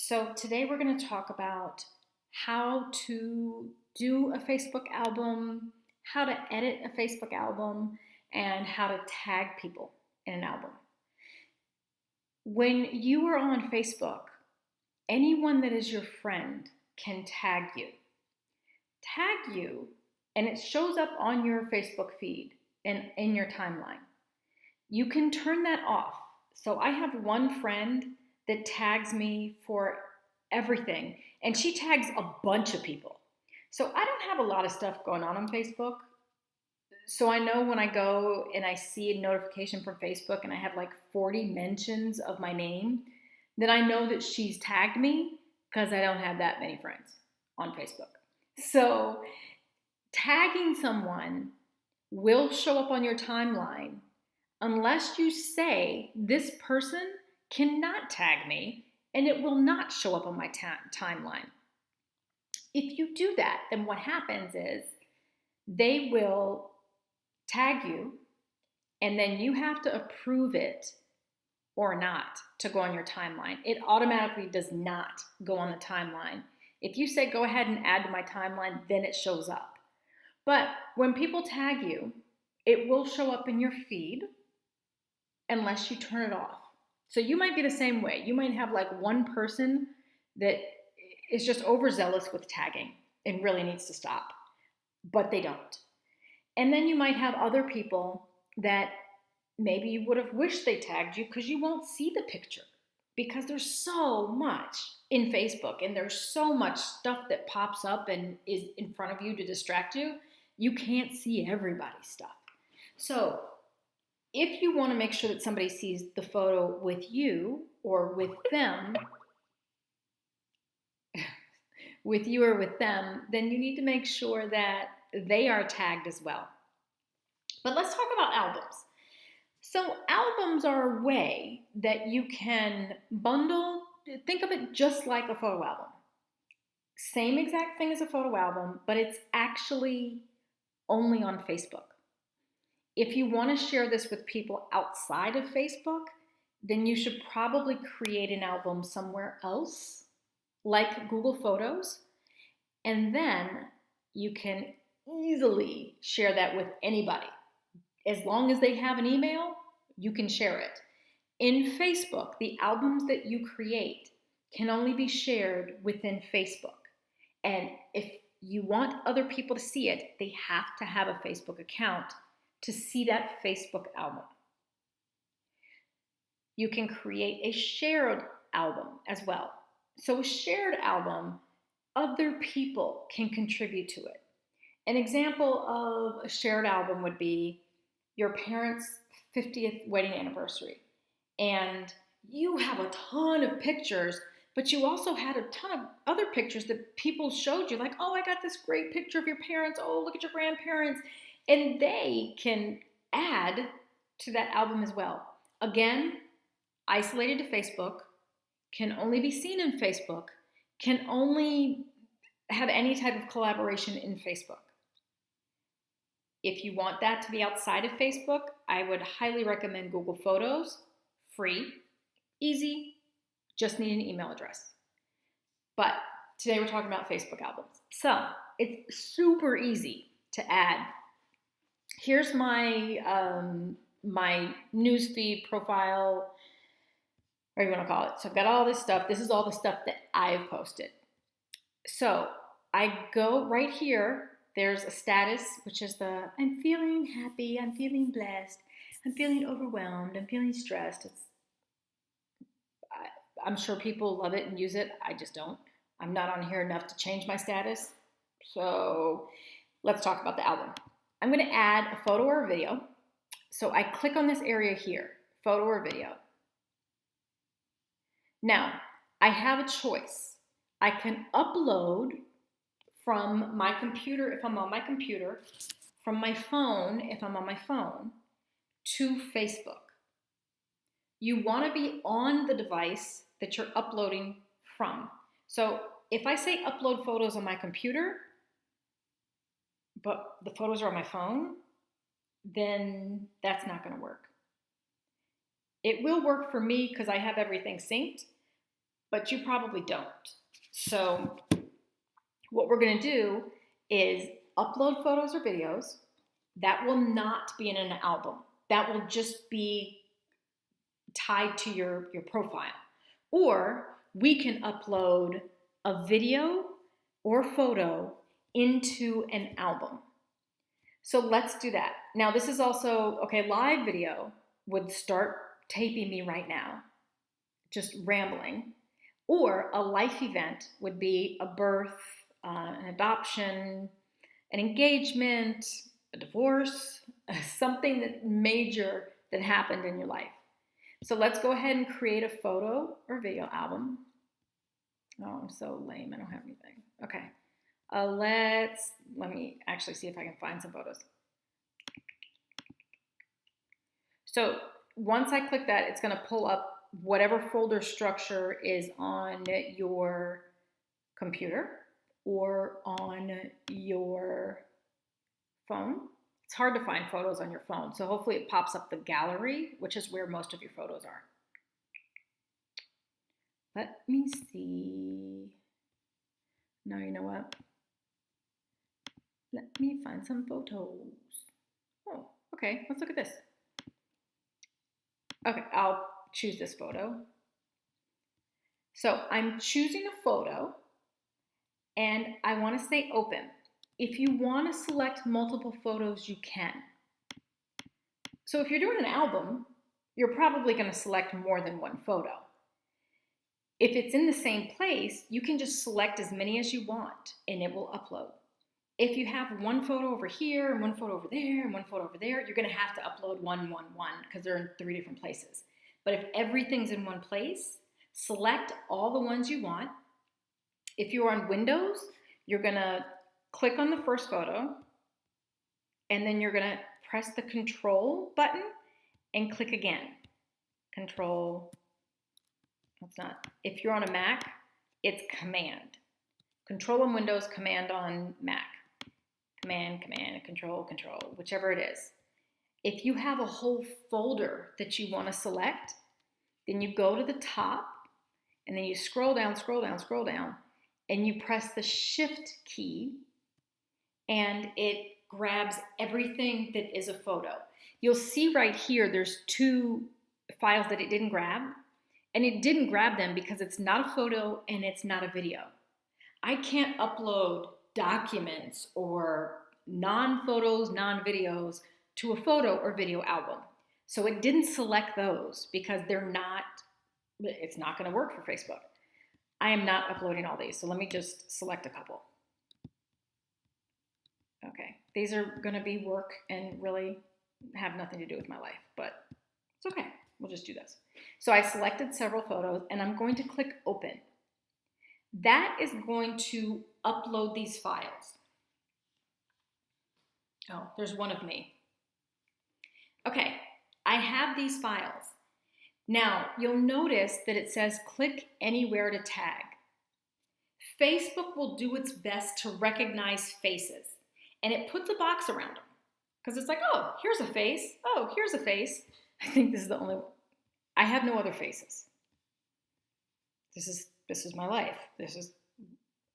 So today we're going to talk about how to do a Facebook album, how to edit a Facebook album, and how to tag people in an album. When you are on Facebook, anyone that is your friend can tag you. Tag you, and it shows up on your Facebook feed and in your timeline. You can turn that off. So I have one friend that tags me for everything, and she tags a bunch of people. So I don't have a lot of stuff going on Facebook. So I know when I go and I see a notification from Facebook and I have like 40 mentions of my name, then I know that she's tagged me because I don't have that many friends on Facebook. So tagging someone will show up on your timeline unless you say this person cannot tag me, and it will not show up on my timeline. If you do that, then what happens is they will tag you, and then you have to approve it or not to go on your timeline. It automatically does not go on the timeline. If you say go ahead and add to my timeline, then it shows up. But when people tag you, it will show up in your feed unless you turn it off. So you might be the same way. You might have like one person that is just overzealous with tagging and really needs to stop, but they don't. And then you might have other people that maybe you would have wished they tagged you because you won't see the picture because there's so much in Facebook and there's so much stuff that pops up and is in front of you to distract you. You can't see everybody's stuff. So if you want to make sure that somebody sees the photo with you or with them, with you or with them, then you need to make sure that they are tagged as well. But let's talk about albums. So albums are a way that you can bundle, think of it just like a photo album. Same exact thing as a photo album, but it's actually only on Facebook. If you want to share this with people outside of Facebook, then you should probably create an album somewhere else, like Google Photos, and then you can easily share that with anybody. As long as they have an email, you can share it. In Facebook, the albums that you create can only be shared within Facebook. And if you want other people to see it, they have to have a Facebook account to see that Facebook album. You can create a shared album as well. So a shared album, other people can contribute to it. An example of a shared album would be your parents' 50th wedding anniversary. And you have a ton of pictures, but you also had a ton of other pictures that people showed you, like, oh, I got this great picture of your parents. Oh, look at your grandparents. And they can add to that album as well. Again, isolated to Facebook, can only be seen in Facebook, can only have any type of collaboration in Facebook. If you want that to be outside of Facebook, I would highly recommend Google Photos, free, easy, just need an email address. But today we're talking about Facebook albums. So it's super easy to add. Here's my my newsfeed profile, whatever you want to call it. So I've got all this stuff. This is all the stuff that I've posted. So I go right here. There's a status, which is the I'm feeling happy, I'm feeling blessed, I'm feeling overwhelmed, I'm feeling stressed. I'm sure people love it and use it. I just don't. I'm not on here enough to change my status. So let's talk about the album. I'm going to add a photo or a video. So I click on this area here, photo or video. Now, I have a choice. I can upload from my computer if I'm on my computer, from my phone if I'm on my phone, to Facebook. You want to be on the device that you're uploading from. So if I say upload photos on my computer, but the photos are on my phone, then that's not going to work. It will work for me because I have everything synced, but you probably don't. So what we're going to do is upload photos or videos. That will not be in an album. That will just be tied to your profile. Or we can upload a video or photo into an album. So let's do that. Now this is also, okay, live video would start taping me right now, just rambling. Or a life event would be a birth, an adoption, an engagement, a divorce, something that major that happened in your life. So let's go ahead and create a photo or video album. Oh, I'm so lame. I don't have anything. Okay. Let me actually see if I can find some photos. So once I click that, it's going to pull up whatever folder structure is on your computer or on your phone. It's hard to find photos on your phone, so hopefully it pops up the gallery, which is where most of your photos are. Let me see. Now you know what? Let me find some photos. Oh, okay, let's look at this. Okay, I'll choose this photo. So I'm choosing a photo and I want to say open. If you want to select multiple photos, you can. So if you're doing an album, you're probably going to select more than one photo. If it's in the same place, you can just select as many as you want and it will upload. If you have one photo over here and one photo over there and one photo over there, you're going to have to upload one, because they're in 3 different places. But if everything's in one place, select all the ones you want. If you're on Windows, you're going to click on the first photo and then you're going to press the Control button and click again. Control. That's not. If you're on a Mac, it's Command. Control on Windows, Command on Mac. Command, Control, whichever it is. If you have a whole folder that you want to select, then you go to the top and then you scroll down, and you press the Shift key and it grabs everything that is a photo. You'll see right here there's 2 files that it didn't grab, and it didn't grab them because it's not a photo and it's not a video. I can't upload documents or non-photos, non-videos to a photo or video album. So it didn't select those because it's not going to work for Facebook. I am not uploading all these, so let me just select a couple. Okay, these are going to be work and really have nothing to do with my life, but it's okay. We'll just do this. So I selected several photos and I'm going to click open. That is going to upload these files. Oh, there's one of me. Okay, I have these files. Now, you'll notice that it says click anywhere to tag. Facebook will do its best to recognize faces, and it puts a box around them because it's like, oh, here's a face. Oh, here's a face. I think this is the only one. I have no other faces. This is my life.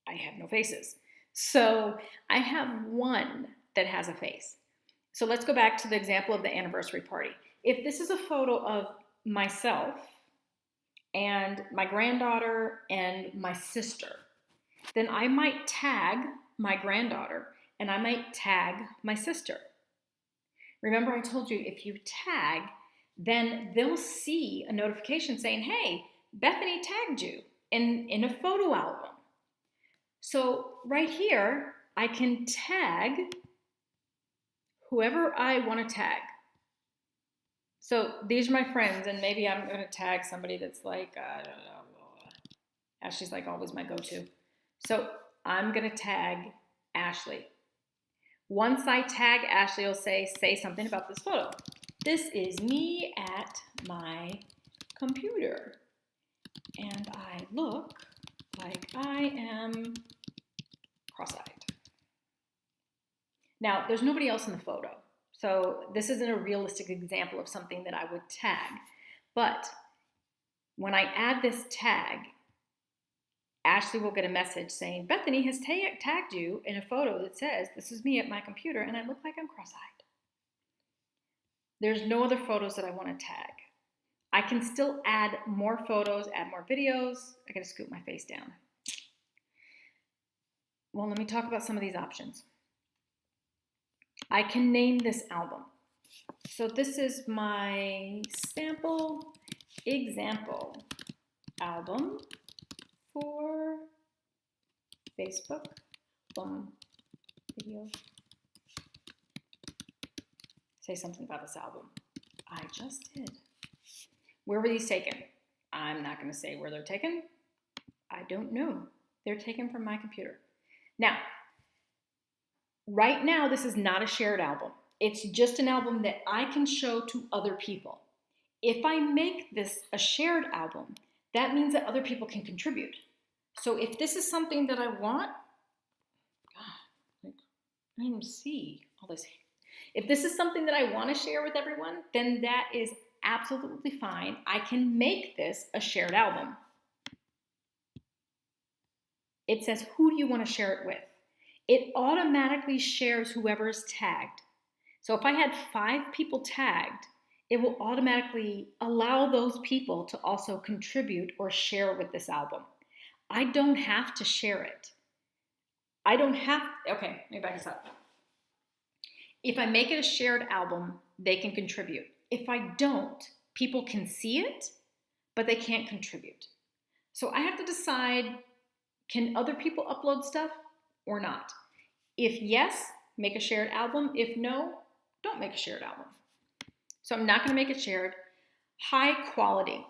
I have no faces. So I have one that has a face. So let's go back to the example of the anniversary party. If this is a photo of myself and my granddaughter and my sister, then I might tag my granddaughter and I might tag my sister. Remember I told you if you tag, then they'll see a notification saying, hey, Bethany tagged you in a photo album. So right here, I can tag whoever I want to tag. So these are my friends, and maybe I'm going to tag somebody that's like, I don't know, Ashley's like always my go-to. So I'm going to tag Ashley. Once I tag Ashley, it'll say something about this photo. This is me at my computer, and I look like I am cross-eyed. Now, there's nobody else in the photo, so this isn't a realistic example of something that I would tag. But when I add this tag, Ashley will get a message saying, Bethany has tagged you in a photo that says, this is me at my computer, and I look like I'm cross-eyed. There's no other photos that I want to tag. I can still add more photos, add more videos. I gotta scoot my face down. Well, let me talk about some of these options. I can name this album. So this is my sample example album for Facebook. Boom. Video. Say something about this album. I just did. Where were these taken? I'm not going to say where they're taken. I don't know. They're taken from my computer. Now, right now, this is not a shared album. It's just an album that I can show to other people. If I make this a shared album, that means that other people can contribute. So if this is something that I want, God, I don't even see all this. If this is something that I want to share with everyone, then that is absolutely fine. I can make this a shared album. It says, who do you want to share it with? It automatically shares whoever is tagged. So if I had 5 people tagged, it will automatically allow those people to also contribute or share with this album. I don't have to share it. Okay, let me back this up. If I make it a shared album, they can contribute. If I don't, people can see it, but they can't contribute. So I have to decide, can other people upload stuff or not? If yes, make a shared album. If no, don't make a shared album. So I'm not going to make it shared. High quality.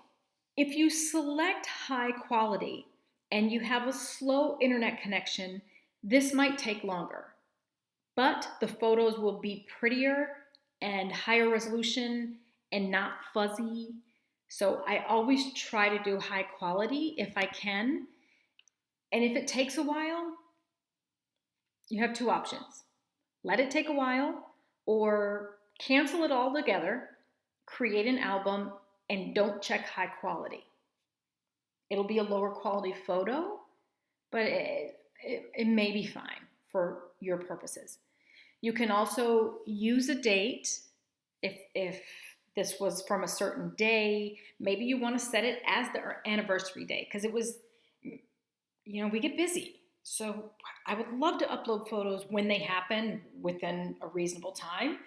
If you select high quality and you have a slow internet connection, this might take longer. But the photos will be prettier and higher resolution and not fuzzy. So I always try to do high quality if I can. And if it takes a while, you have 2 options. Let it take a while, or cancel it all together, create an album, and don't check high quality. It'll be a lower quality photo, but it may be fine for your purposes. You can also use a date if this was from a certain day. Maybe you want to set it as the anniversary day because it was, we get busy. So I would love to upload photos when they happen within a reasonable time,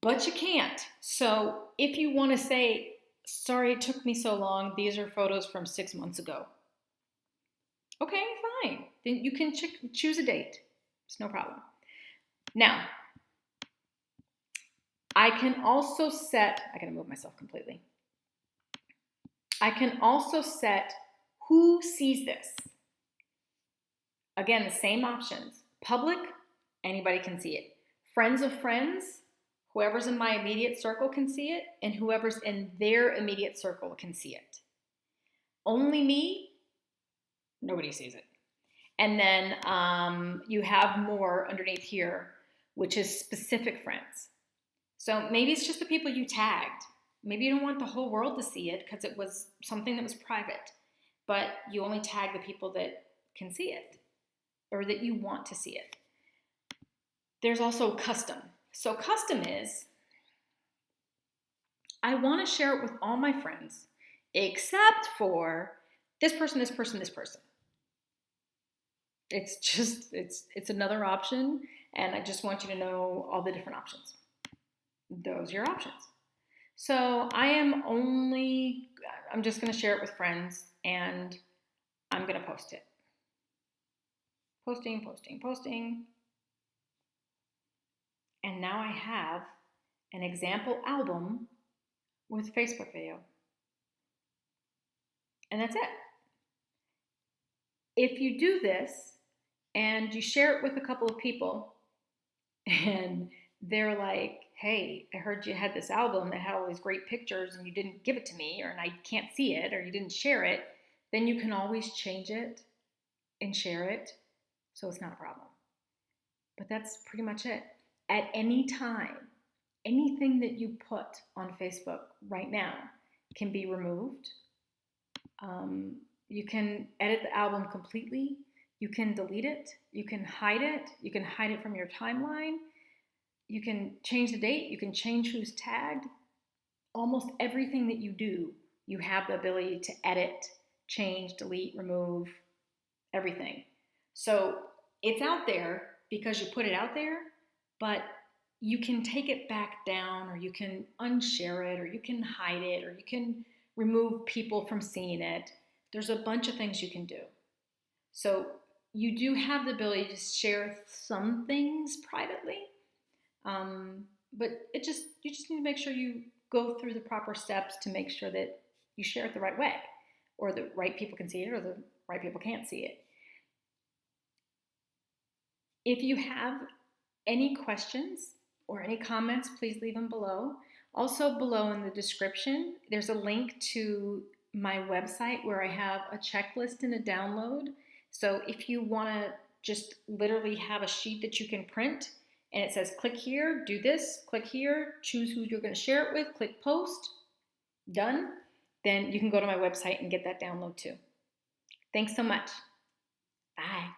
but you can't. So if you want to say, sorry, it took me so long, these are photos from 6 months ago. Okay, fine. Then you can choose a date. It's no problem. Now, I can also set, I gotta move myself completely. I can also set who sees this. Again, the same options. Public, anybody can see it. Friends of friends, whoever's in my immediate circle can see it, and whoever's in their immediate circle can see it. Only me, nobody sees it. And then you have more underneath here, which is specific friends. So maybe it's just the people you tagged. Maybe you don't want the whole world to see it because it was something that was private, but you only tag the people that can see it or that you want to see it. There's also custom. So custom is, I want to share it with all my friends, except for this person, this person, this person. It's just, it's another option, and I just want you to know all the different options. Those are your options. So I'm just going to share it with friends, and I'm going to post it. Posting. And now I have an example album with Facebook video. And that's it. If you do this and you share it with a couple of people and they're like, hey, I heard you had this album that had all these great pictures and you didn't give it to me, or I can't see it, or you didn't share it, then you can always change it and share it. So it's not a problem. But that's pretty much it. At any time, anything that you put on Facebook right now can be removed. You can edit the album completely. You can delete it. You can hide it. You can hide it from your timeline. You can change the date. You can change who's tagged. Almost everything that you do, you have the ability to edit, change, delete, remove, everything. So it's out there because you put it out there, but you can take it back down, or you can unshare it, or you can hide it, or you can remove people from seeing it. There's a bunch of things you can do. So you do have the ability to share some things privately, but you just need to make sure you go through the proper steps to make sure that you share it the right way, or the right people can see it, or the right people can't see it. If you have any questions or any comments, please leave them below. Also, below in the description, there's a link to my website where I have a checklist and a download. So if you want to just literally have a sheet that you can print, and it says click here, do this, click here, choose who you're going to share it with, click post, done, then you can go to my website and get that download too. Thanks so much. Bye.